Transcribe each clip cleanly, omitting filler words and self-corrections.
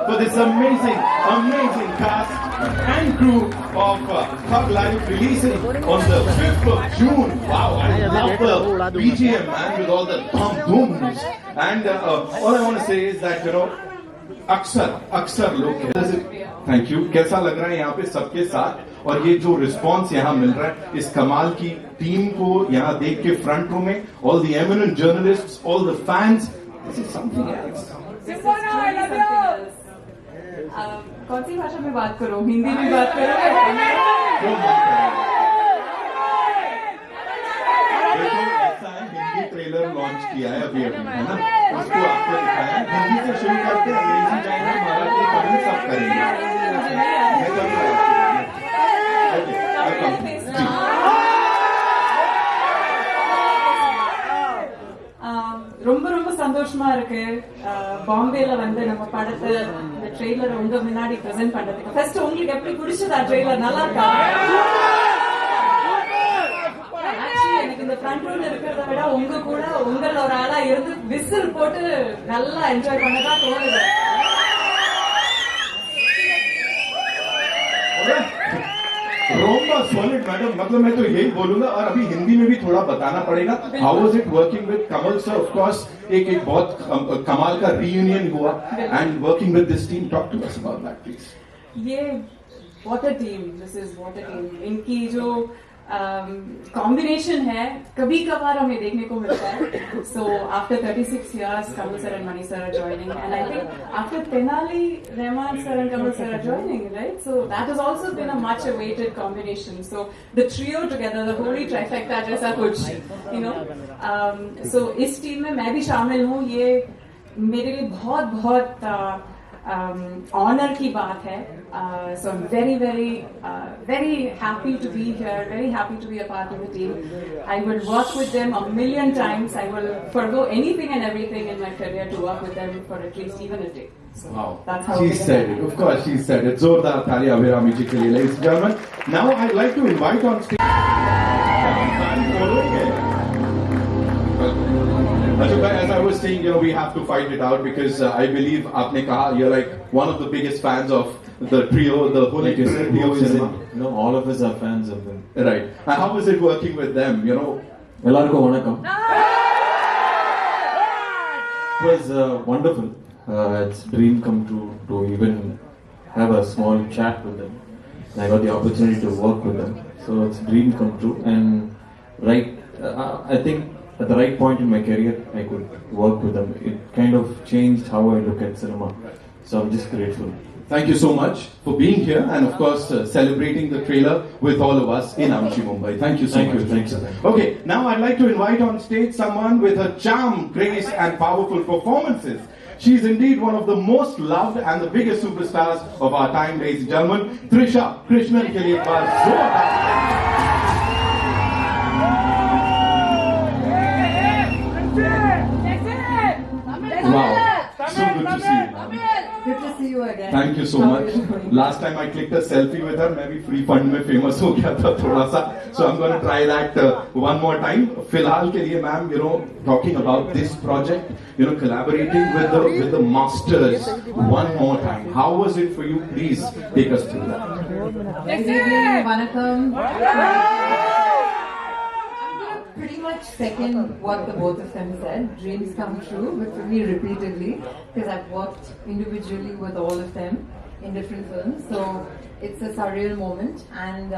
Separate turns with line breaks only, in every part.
for this amazing cast and crew of Thug Life releasing on the 5th of June. Wow, I love the BGM, man, with all the booms. And all I want to say is that, अक्सर लोग thank you कैसा लग रहा है यहाँ पे सबके साथ और ये जो रिस्पांस यहाँ मिल रहा है इस कमाल की टीम को यहाँ देख के फ्रंट रो में all the eminent journalists all the fans this is something else
कौन सी भाषा में बात करो हिंदी में बात करो
हिंदी ट्रेलर लॉन्च किया है अभी है ना उसको आपको दिखाया है हिंदी से शुरू करते हैं अंग्रेजी जाएंगे मराठी तमिल सब करेंगे
ரொம்ப ரொம்ப சந்தோஷமா இருக்கு பாம்பேல வந்து நம்ம படத்தை இந்த ட்ரெய்லர் உங்க முன்னாடி பிரசன்ட் பண்றதுக்கு ஃபர்ஸ்ட் உங்களுக்கு எப்படி பிடிச்சதா ட்ரெய்லர் நல்லா இருக்கா எனக்கு இந்த ஃப்ரண்ட் ரோல இருக்கிறத விட உங்க கூட உங்கள ஒரு ஆளா இருந்து விசில் போட்டு நல்லா என்ஜாய் பண்ணதா தோணுது
रोम्बा सॉलिड मैडम मतलब मैं तो यही बोलूंगा और अभी हिंदी में भी थोड़ा बताना पड़ेगा how was it working with Kamal sir of course एक बहुत कमाल का रीयूनियन हुआ and working with this team talk to us about that please
ये what a team this is what a team इनकी जो कॉम्बिनेशन है कभी कभार हमें देखने को मिलता है so after 36 years Kamal sir and Mani sir are joining and I think after Tenali Rahman sir and Kamal sir are joining right so that has also been a much awaited combination so the trio together the holy trifecta जैसा कुछ you know so इस team में मैं भी शामिल हूँ ये मेरे लिए बहुत बहुत ऑनर की बात है so I'm very happy to be here very happy to be a part of the team I will work with them a million times I will forgo anything and everything in my career to work with them for at least even a day so
wow
that's how
she said it of course she said it zordar taali abhirami ji ke liye ladies and gentlemen now I'd like to invite on stage as I was saying, you know, we have to fight it out because I believe आपने कहा you're like one of the biggest fans of the trio, the whole trio cinema.
No, all of us are fans of them.
Right. And how is it working with them? You know,
எல்லாருக்கும் வணக்கம். It was wonderful. It's a dream come true to even have a small chat with them. And I got the opportunity to work with them. So it's a dream come true. And I think at the right point in my career, I could work with them. It kind of changed how I look at cinema. So I'm just grateful.
Thank you so much for being here and of course celebrating the trailer with all of us in Amchi, Mumbai. Thank you so much.
Thank you.
Okay, now I'd like to invite on stage someone with her charm, grace and powerful performances. She's indeed one of the most loved and the biggest superstars of our time, ladies and gentlemen. Trisha Krishnan ke liye ek baar जोरदार Wow, so good to see you.
good to see you again
Thank you so much. Last time I clicked a selfie with her, मैं भी free fund में famous हो गया था थोड़ा सा. So I'm going to try that one more time. फिलहाल के लिए ma'am, you know, talking about this project, you know, collaborating with the masters one more time. How was it for you? Please take us through that.
good evening vanakkam pretty much second what the both of them said. Dreams come true, but for me repeatedly, because I've worked individually with all of them in different films. So it's a surreal moment, and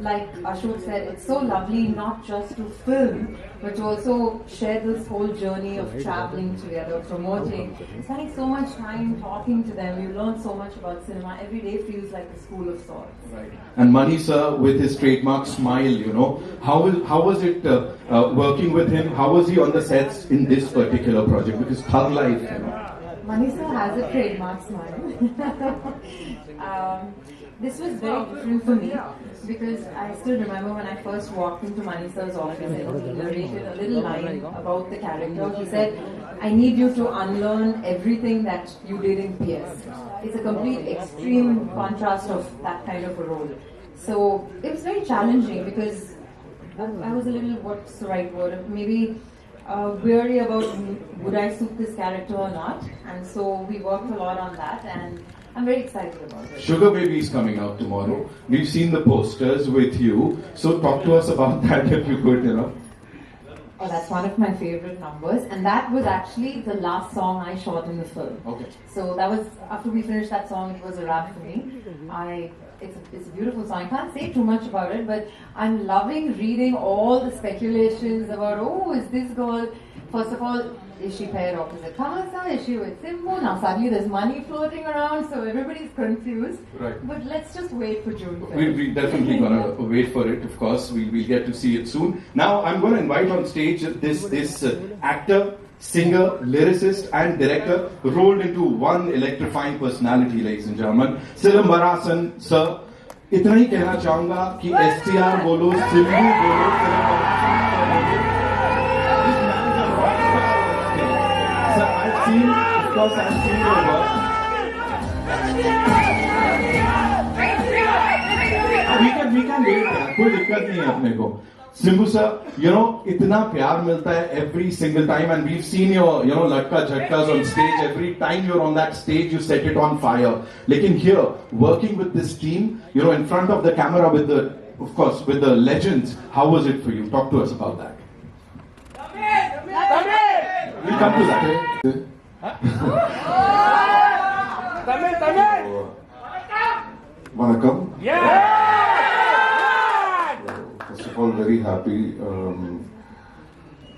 like Ashok said, it's so lovely not just to film, but to also share this whole journey of traveling together, promoting, spending so much time talking to them. You learn so much about cinema. Every day feels like a school of sorts.
Right. And Mani sir with his trademark smile, you know, how was it working with him? How was he on the sets in this particular project? Because Thug Life, you know.
Mani sir has a trademark smile. This was very different for me because I still remember when I first walked into Mani sir's office and he narrated a little line about the character. He said, I need you to unlearn everything that you did in PS. It's a complete extreme contrast of that kind of a role. So it was very challenging because I was a little, what's the right word, maybe
weary about would I suit this character or not, and so we worked a lot on that, and I'm very excited about it.
Sugar Baby is coming out tomorrow. We've seen the posters with you. So talk to us about that if you could,
Oh, that's one of my favorite numbers, and that was actually the last song I shot in the film.
Okay.
So that was, after we finished that song, it was a wrap for me. It's a beautiful song. I can't say too much about it, but I'm loving reading all the speculations about, oh, is this girl, first of all, is she paired opposite Kamal Haasan? Is she with Simbu? Now suddenly there's money floating around, so everybody's confused.
Right.
But let's just wait for June 5th.
We're definitely going to wait for it, of course. We'll get to see it soon. Now, I'm going to invite on stage this actor, singer, lyricist and director rolled into one electrifying personality, ladies and gentlemen. Silambarasan, sir. इतना ही कहना चाहूंगा कि STR बोलो, सिल्लू बोलो, This man's a rock star on stage. Sir, I've seen your work. We can wait, कोई दिक्कत नहीं है अपने को. Simbu sir, इतना प्यार मिलता है every single time, and we've seen your, latka jhatkas on stage. Every time you're on that stage, you set it on fire. Lekin here, working with this team, in front of the camera with the legends, how was it for you? Talk to us about that. We'll come to that.
Vanakkam. First of all, very happy.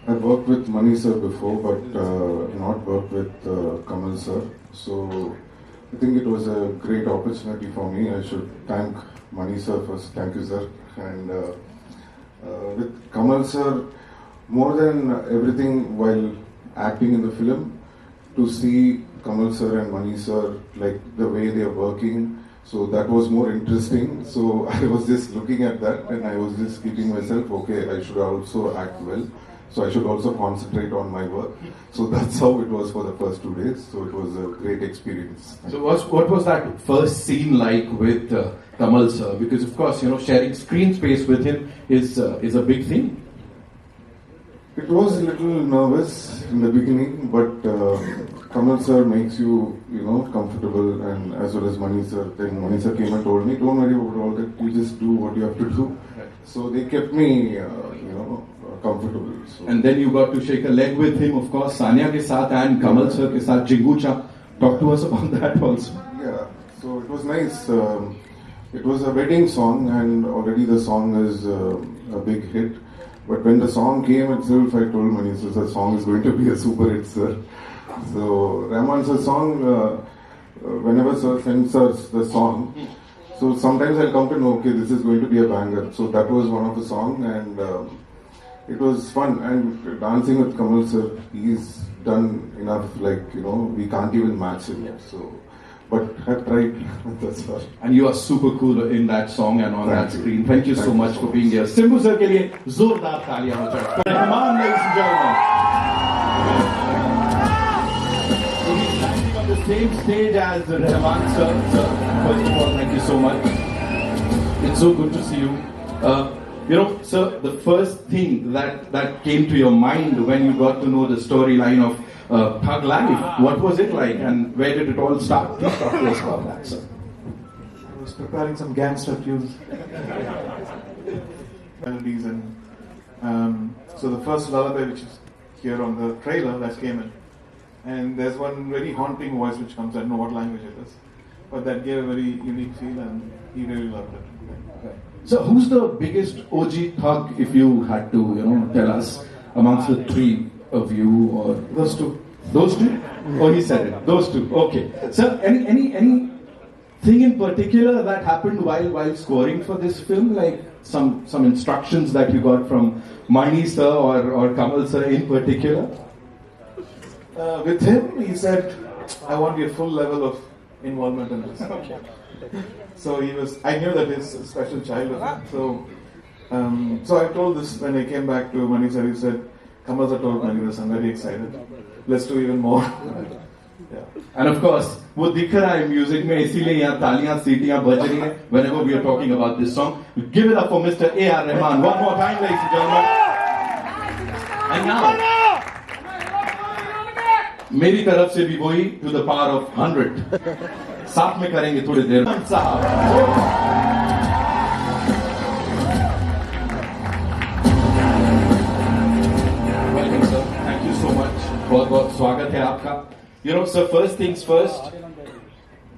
I've worked with Mani sir before, but not worked with Kamal sir. So I think it was a great opportunity for me. I should thank Mani sir first. Thank you, sir. And with Kamal sir, more than everything while acting in the film, to see Kamal sir and Mani sir, like the way they are working, so that was more interesting. So I was just looking at that and I was just keeping myself, okay, I should also act well. So I should also concentrate on my work. So that's how it was for the first 2 days. So it was a great experience.
So what was that first scene like with Kamal sir? Because of course, sharing screen space with him is a big thing.
It was a little nervous in the beginning, but Kamal sir makes you, comfortable, and as well as Mani sir. Then Mani sir came and told me, don't worry about all that, you just do what you have to do. So they kept me, comfortable. So.
And then you got to shake a leg with him, of course, Sanya ke saath and Kamal sir ke saath, Jingucha. Talk to us about that also.
Yeah, so it was nice. It was a wedding song, and already the song is a big hit. But when the song came itself, I told Mani sir, the song is going to be a super hit, sir. So Rahman sir's song, whenever sir sends us the song, so sometimes I'll come to know, okay, this is going to be a banger. So that was one of the song, and it was fun. And dancing with Kamal sir, he's done enough, we can't even match him. So, but I've tried, that's all.
And you are super cool in that song and on that screen. Thank you so much for being here. Simbu sir ke liye zordar taaliyan ho jaye. Rahman, ladies and gentlemen. So he's standing on the same stage as Rahman sir. First of all, thank you so much. It's so good to see you. Sir, the first thing that came to your mind when you got to know the storyline of Thug Life, what was it like and where did it all start? Please talk to us about that, sir.
I was preparing some gangster tunes, melodies, and so the first lullaby which is here on the trailer that came in, and there's one very haunting voice which comes. I don't know what language it is, but that gave a very unique feel, and he really loved it.
So, who's the biggest OG thug, if you had to, tell us, amongst the three of you, or
Those two.
Those two? Oh, he said it. Those two. Okay. So, any thing in particular that happened while scoring for this film, like some instructions that you got from Mani sir or Kamal sir in particular?
With him, he said, "I want your full level of involvement in this."
Okay.
So I knew that he's a special child of him. So I told this when I came back to Mani sir. He said, Kamal sir told Mani this, I'm very excited. Let's do even more. Yeah.
And of course, वो दिख रहा है music में, इसीलिए यहाँ तालियां सीटियां बज रही हैं whenever we are talking about this song. Give it up for Mr. A.R. Rahman one more time, ladies and gentlemen. And now मेरी तरफ से भी वही to the power of 100. साथ में करेंगे थोड़ी देर में साहब. Welcome sir. Thank you so much. बहुत बहुत स्वागत है आपका. You know sir, first things first.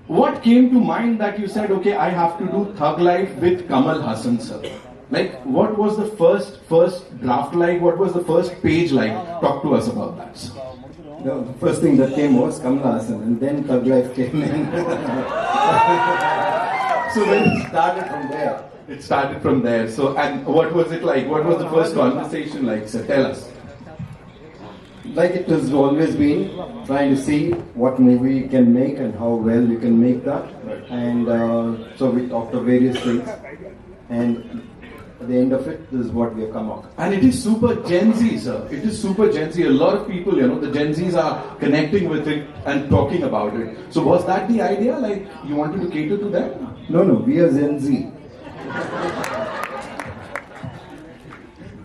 What came to mind that you said, okay, I have to do Thug Life with Kamal Haasan sir? Like, what was the first draft like? What was the first page like? Talk to us about that, sir.
The first thing that came was Kamal Haasan, and then Thug Life came in. So then it started from there.
It started from there. So, and what was it like? What was the first conversation like, sir? Tell us.
Like it has always been, trying to see what movie you can make and how well you can make that. And so we talked of various things. And at the end of it, this is what we have come up.
And it is super Gen Z, sir. It is super Gen Z. A lot of people, you know, the Gen Zs are connecting with it and talking about it. So was that the idea? Like, you wanted to cater to them?
No, we are Gen Z.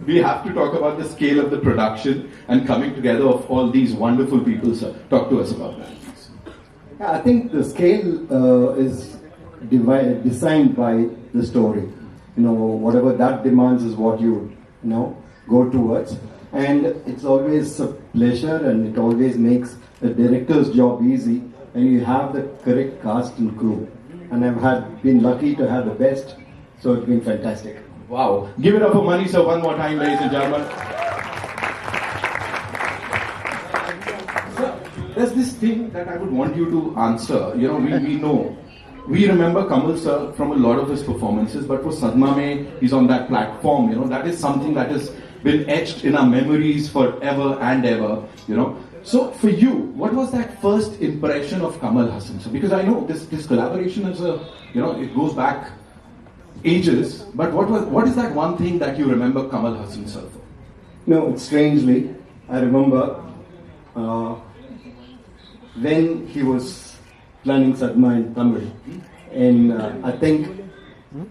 We have to talk about the scale of the production and coming together of all these wonderful people, sir. Talk to us about that.
I think the scale is designed by the story. You know, whatever that demands is what you go towards. And it's always a pleasure, and it always makes the director's job easy, and you have the correct cast and crew. And I've been lucky to have the best, so it's been fantastic.
Wow. Give it up for Mani sir one more time, ladies and gentlemen. Sir, there's this thing that I would want you to answer. You know, we remember Kamal sir from a lot of his performances, but for Sadma Mein, he's on that platform, you know, that is something that has been etched in our memories forever and ever, you know. So for you, what was that first impression of Kamal Haasan sir? Because I know this collaboration is it goes back ages, but what is that one thing that you remember Kamal Haasan sir for?
No, strangely, I remember when he was planning Sadma in Tamil, and I think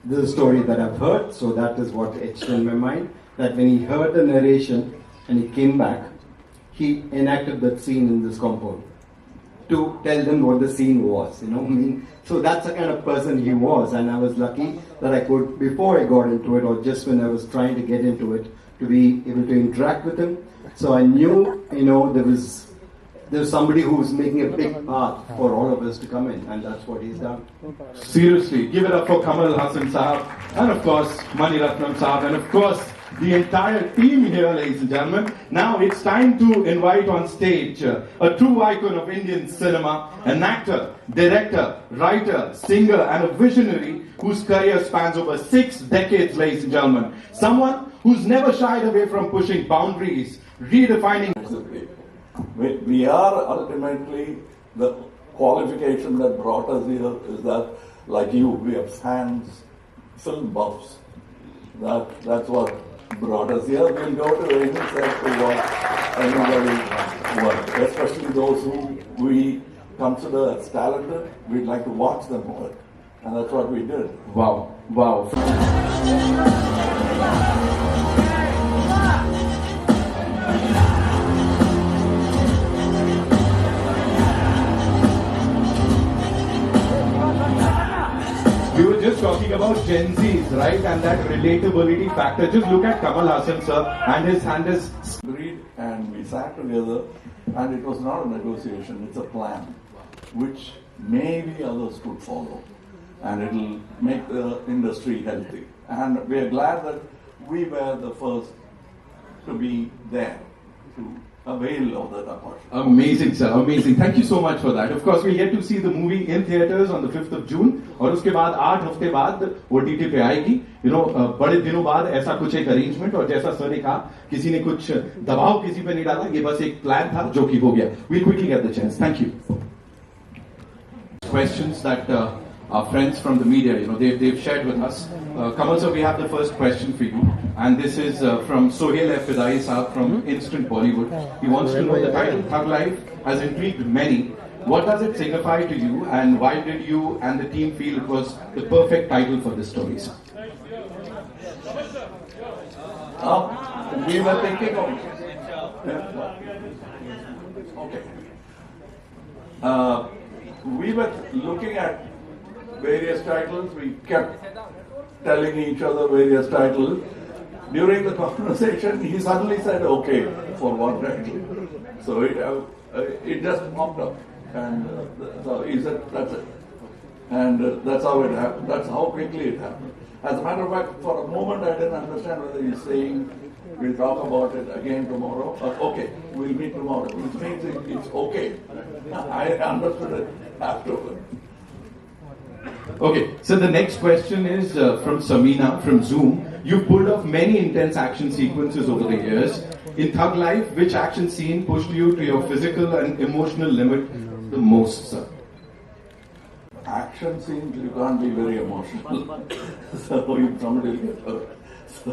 this is a story that I've heard, so that is what etched in my mind, that when he heard the narration and he came back, he enacted that scene in this compound to tell them what the scene was, So that's the kind of person he was, and I was lucky that I could, before I got into it, or just when I was trying to get into it, to be able to interact with him. So I knew, there was somebody who was making a big path for all of us to come in, and that's what he's done.
Seriously, give it up for Kamal Haasan Sahab, and of course, Mani Ratnam Sahab, and of course, the entire team here, ladies and gentlemen. Now it's time to invite on stage a true icon of Indian cinema, an actor, director, writer, singer, and a visionary whose career spans over 6 decades, ladies and gentlemen. Someone who's never shied away from pushing boundaries, redefining.
We are ultimately, the qualification that brought us here is that, like you, we are fans, film buffs. That's what brought us here. We'll go to any set to watch anybody work, especially those who we consider as talented. We'd like to watch them work, and that's what we did.
Wow. We were just talking about Gen Zs, right? And that relatability factor. Just look at Kamal Haasan sir and his
Agreed, and we sat together, and it was not a negotiation, it's a plan, which maybe others could follow, and it'll make the industry healthy. And we are glad that we were the first to be there, to avail of that opportunity.
Amazing, sir. Amazing. Thank you so much for that. Of course, we'll get to see the movie in theaters on the 5th of June. और उसके बाद 8 हफ्ते बाद OTT पे आएगी. बड़े दिनों बाद ऐसा कुछ एक arrangement, और जैसा सर ने कहा, किसी ने कुछ दबाव किसी पे नहीं डाला. ये बस एक plan था जो कि हो गया. We'll quickly get the chance. Thank you. Questions that our friends from the media, they've shared with us. Kamal sir, we have the first question for you, and this is from Sohail F. Fidai Saab from Instant Bollywood. He wants to know, the title Thug Life has intrigued many. What does it signify to you, and why did you and the team feel it was the perfect title for this story, sir?
We were thinking of... Okay. we were looking at various titles. We kept telling each other various titles. During the conversation, he suddenly said, "Okay," for one title. So it just popped up, and so he said, "That's it," and that's how it happened. That's how quickly it happened. As a matter of fact, for a moment, I didn't understand whether he's saying we'll talk about it again tomorrow, or okay, we'll meet tomorrow, which means it's okay. I understood it afterwards.
Okay, so the next question is from Samina from Zoom. You've pulled off many intense action sequences over the years. In Thug Life, which action scene pushed you to your physical and emotional limit the most, sir?
Action scenes, you can't be very emotional. So if somebody will get hurt. So,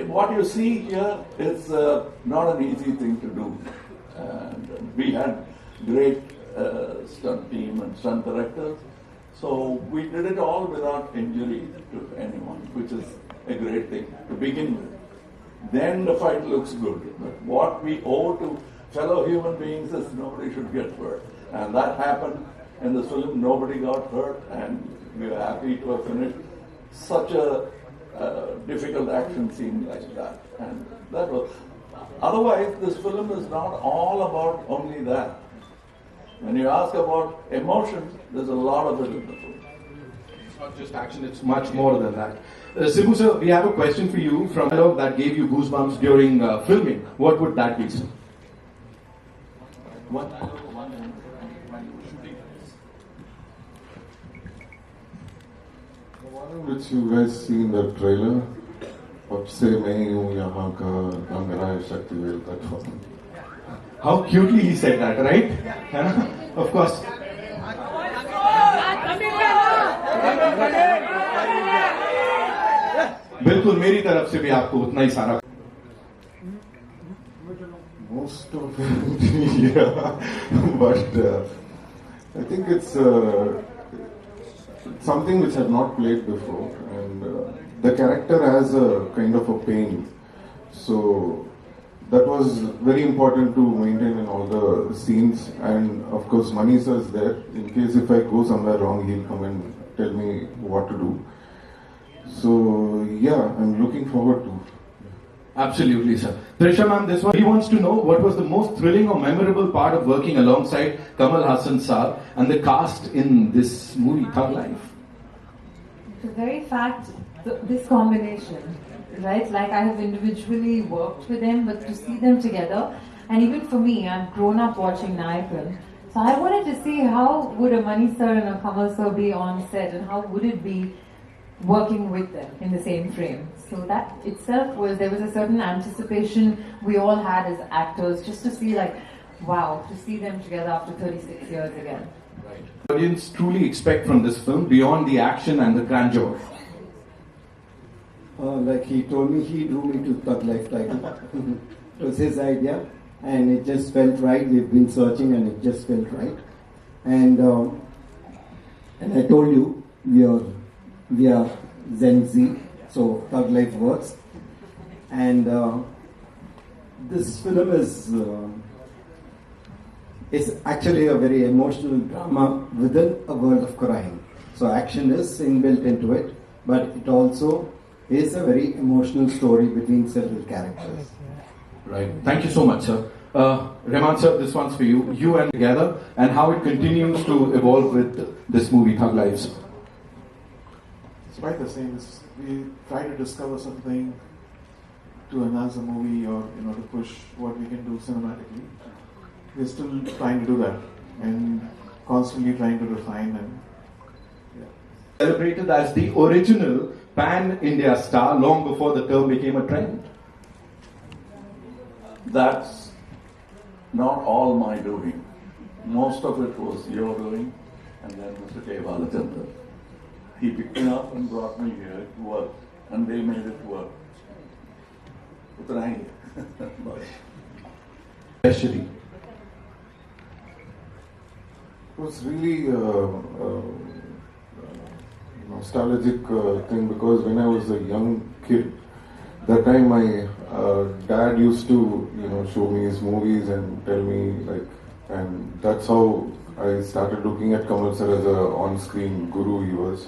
what you see here is not an easy thing to do. And we had great stunt team and stunt directors. So we did it all without injury to anyone, which is a great thing to begin with. Then the fight looks good. But what we owe to fellow human beings is nobody should get hurt. And that happened in this film. Nobody got hurt, and we are happy to have finished such a difficult action scene like that. And that was. Otherwise, this film is not all about only that. When you ask about emotions, there's a lot of it in the film.
It's not just action, it's much more than that. Sibu sir, we have a question for you from a dialogue that gave you goosebumps during filming. What would that be, sir?
One which you guys see in the trailer, अब से मैं हूँ यहाँ का ना मेरा है Sakthivel that one.
How cutely he said that, right? Of course. बिल्कुल मेरी तरफ से भी आपको उतना ही सारा.
Most of it, yeah, but I think it's something which I've not played before, and the character has a kind of a pain, so that was very important to maintain in all the scenes. And of course Mani sir is there in case if I go somewhere wrong, he'll come and tell me what to do. So yeah, I'm looking forward to.
Absolutely, sir. Trisha ma'am, this one, he wants to know what was the most thrilling or memorable part of working alongside Kamal Haasan sir and the cast in this movie, Thug Life.
The very fact, this combination, right? Like I have individually worked with them, but to see them together, and even for me, I've grown up watching Nayakan. So I wanted to see how would a Mani sir and a Kamal sir be on set, and how would it be working with them in the same frame. So that itself was, there was a certain anticipation we all had as actors, just to see like, wow, to see them together after 36 years again.
Right. Audience truly expect from this film beyond the action and the grandeur.
Like he told me, he drew me to Thug Life title. It was his idea, and it just felt right. We've been searching, and it just felt right. And I told you, we are Gen Z, so Thug Life works. And this film is it's actually a very emotional drama within a world of crime. So action is inbuilt into it, but it also is a very emotional story between several characters.
Right. Thank you so much, sir. Rehman sir, this one's for you. You and together, and how it continues to evolve with this movie, Thug Lives.
It's quite the same. We try to discover something to enhance the movie, or to push what we can do cinematically. We're still trying to do that, and constantly trying to refine and.
Celebrated as the original pan-India star long before the term became a trend.
That's not all my doing. Most of it was your doing, and then Mr. K. Balachandran. He picked me up and brought me here. It worked, and they made it work.
Especially.
It was really nostalgic thing, because when I was a young kid, that time my dad used to show me his movies and tell me like and that's how I started looking at Kamal sir as a on-screen guru he was.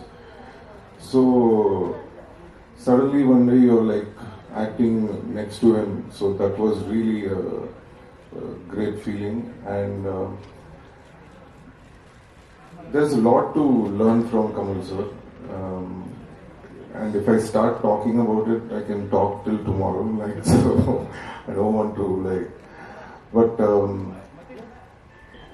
So suddenly one day you're like acting next to him, so that was really a great feeling, and there's a lot to learn from Kamal sir. And if I start talking about it, I can talk till tomorrow. Like, so I don't want to like. But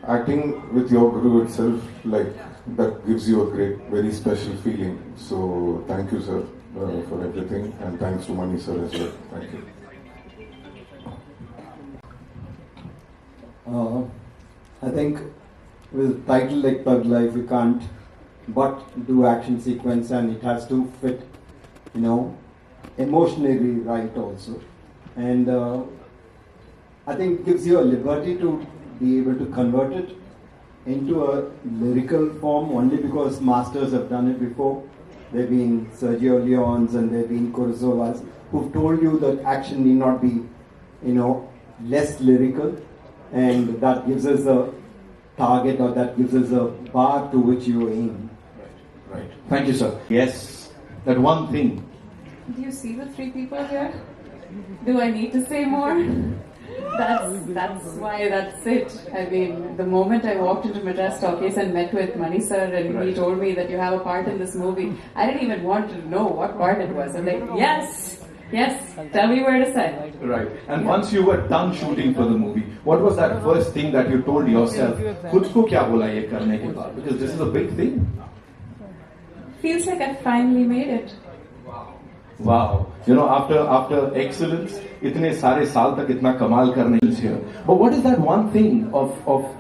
acting with your guru itself, like that gives you a great, very special feeling. So thank you, sir, for everything, and thanks to Mani sir as well. Thank you.
I think with a title like Thug Life, you can't but do action sequence, and it has to fit, emotionally right also. And I think it gives you a liberty to be able to convert it into a lyrical form only because masters have done it before. There have been Sergio Leones and there have been Kurosawas who've told you that action need not be, less lyrical, and that gives us a target, or that gives us a bar to which you aim.
Right. Thank you, sir. Yes, that one thing.
Do you see the three people here? Do I need to say more? That's why that's it. I mean, the moment I walked into Madras Talkies and met with Mani sir and he told me that you have a part in this movie, I didn't even want to know what part it was. I'm like, yes, tell me where to sign.
Right. And once you were done shooting for the movie, what was that first thing that you told yourself? Khud ko kya bola ye karne ke baad? Because this is a big thing.
Feels like I finally made it.
Wow. After excellence, itne sare saal tak itna kamal karne is here. But what is that one thing of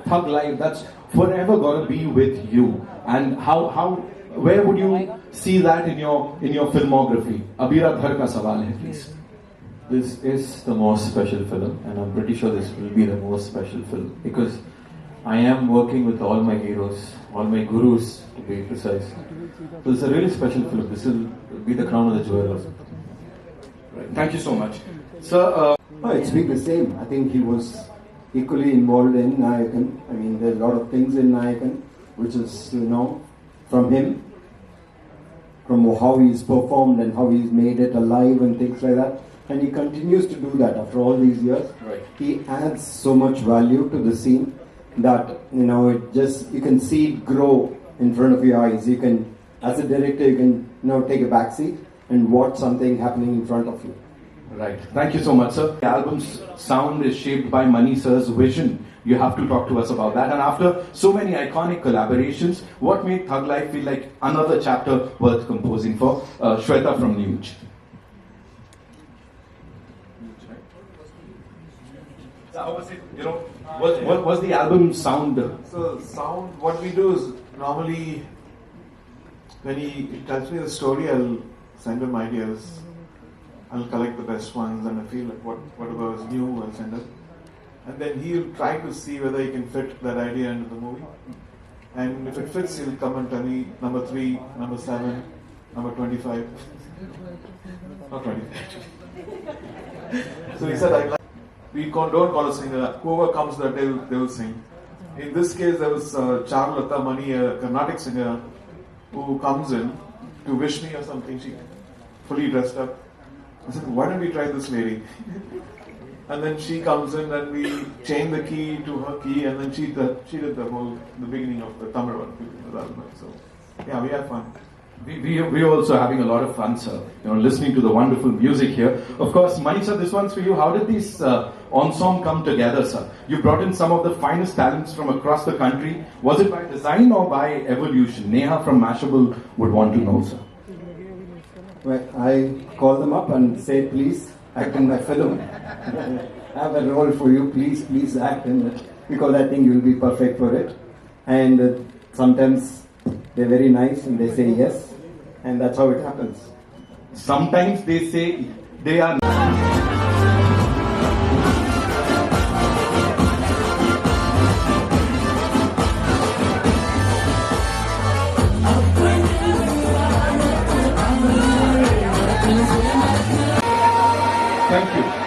Thug Life that's forever gonna be with you? And where would you see that in your filmography? Abira Dhar ka sawal hai, please.
This is the most special film, and I'm pretty sure this will be the most special film because I am working with all my heroes, all my gurus to be precise. So it's a really special film. This will be the crown of the jewel.
Right. Thank you so much. Sir,
It's been the same. I think he was equally involved in Nayakan. I mean, there's a lot of things in Nayakan, which is, from him, from how he's performed and how he's made it alive and things like that. And he continues to do that after all these years.
Right.
He adds so much value to the scene that, it just, you can see it grow in front of your eyes. You can, as a director, you can, take a back seat and watch something happening in front of you.
Right. Thank you so much, sir. The album's sound is shaped by Mani sir's vision. You have to talk to us about that. And after so many iconic collaborations, what made Thug Life feel like another chapter worth composing for? Shweta from News. So how was it? What was the album sound?
So sound, what we do is normally when he tells me the story, I'll send him ideas. I'll collect the best ones, and I feel like whatever is new, I'll send him. And then he'll try to see whether he can fit that idea into the movie. And if it fits, he'll come and tell me number 3, number 7, number 25. Not 25. So he said, don't call a singer. Whoever comes that day, they will sing. In this case, there was Charulata Mani, a Carnatic singer, who comes in to wish me or something. She fully dressed up. I said, why don't we try this lady? And then she comes in and we chain the key to her key, and then she did the beginning of the Tamil one. So yeah, we have fun.
We're also having a lot of fun, sir. Listening to the wonderful music here. Of course, Mani sir, this one's for you. How did this ensemble come together, sir? You brought in some of the finest talents from across the country. Was it by design or by evolution? Neha from Mashable would want to know, sir.
Well, I call them up and say, please act in my film. I have a role for you. Please act in it, because I think you'll be perfect for it. And sometimes they're very nice and they say yes, and that's how it happens.
Sometimes they say they are. Thank you.